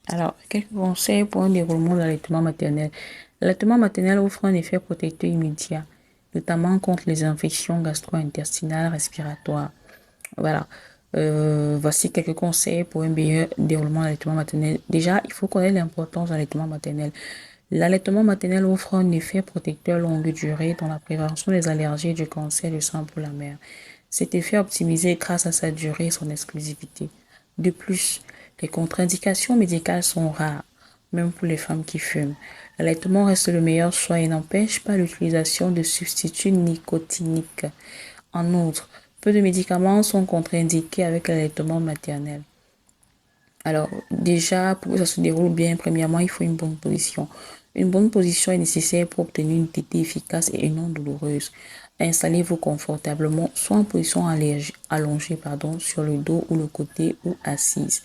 Alors, quelques conseils pour un déroulement de l'allaitement maternel. L'allaitement maternel offre un effet protecteur immédiat, notamment contre les infections gastro-intestinales respiratoires. Voilà. Voici quelques conseils pour un meilleur déroulement de l'allaitement maternel. Déjà, il faut connaître l'importance de l'allaitement maternel. L'allaitement maternel offre un effet protecteur longue durée dans la prévention des allergies et du cancer du sein pour la mère. Cet effet est optimisé grâce à sa durée et son exclusivité. De plus, les contre-indications médicales sont rares, même pour les femmes qui fument. L'allaitement reste le meilleur choix et n'empêche pas l'utilisation de substituts nicotiniques. En outre, peu de médicaments sont contre-indiqués avec l'allaitement maternel. Alors, déjà, pour que ça se déroule bien, premièrement, il faut une bonne position. Une bonne position est nécessaire pour obtenir une tétée efficace et non douloureuse. Installez-vous confortablement, soit en position allongée, sur le dos ou le côté ou assise.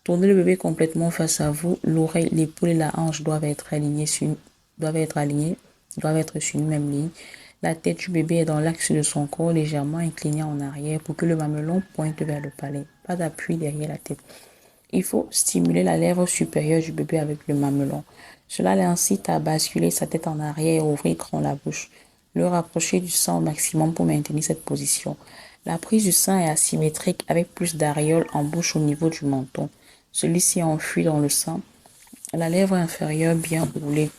Tournez le bébé complètement face à vous. L'oreille, l'épaule et la hanche doivent être sur une même ligne. La tête du bébé est dans l'axe de son corps, légèrement inclinée en arrière pour que le mamelon pointe vers le palais. Pas d'appui derrière la tête. Il faut stimuler la lèvre supérieure du bébé avec le mamelon. Cela l'incite à basculer sa tête en arrière et ouvrir grand la bouche. Le rapprocher du sein au maximum pour maintenir cette position. La prise du sein est asymétrique avec plus d'aréoles en bouche au niveau du menton. Celui-ci est enfui dans le sein. La lèvre inférieure bien roulée.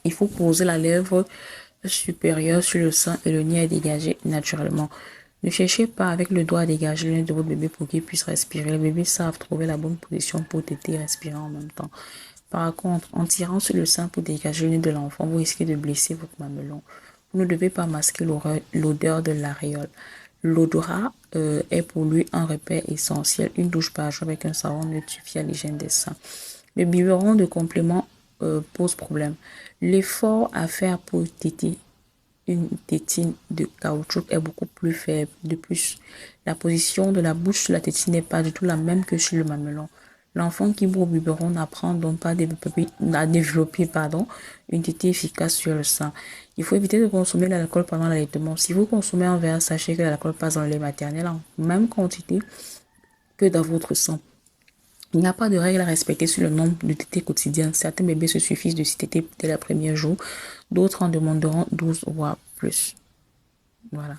Il faut poser la lèvre supérieure sur le sein et le nez est dégagé naturellement. Ne cherchez pas avec le doigt à dégager le nez de votre bébé pour qu'il puisse respirer. Les bébés savent trouver la bonne position pour téter et respirer en même temps. Par contre, en tirant sur le sein pour dégager le nez de l'enfant, vous risquez de blesser votre mamelon. Vous ne devez pas masquer l'odeur de l'aréole. L'odorat est pour lui un repère essentiel. Une douche par jour avec un savon neutre suffit à l'hygiène des seins. Le biberon de complément pose problème. L'effort à faire pour téter une tétine de caoutchouc est beaucoup plus faible. De plus, la position de la bouche sur la tétine n'est pas du tout la même que sur le mamelon. L'enfant qui boit au biberon n'apprend donc pas à développer une tétée efficace sur le sein. Il faut éviter de consommer de l'alcool pendant l'allaitement. Si vous consommez un verre, sachez que l'alcool passe dans le lait maternel en même quantité que dans votre sang. Il n'y a pas de règle à respecter sur le nombre de tétées quotidiennes. Certains bébés se suffisent de 6 tétées dès le premier jour. D'autres en demanderont 12 voire plus. Voilà.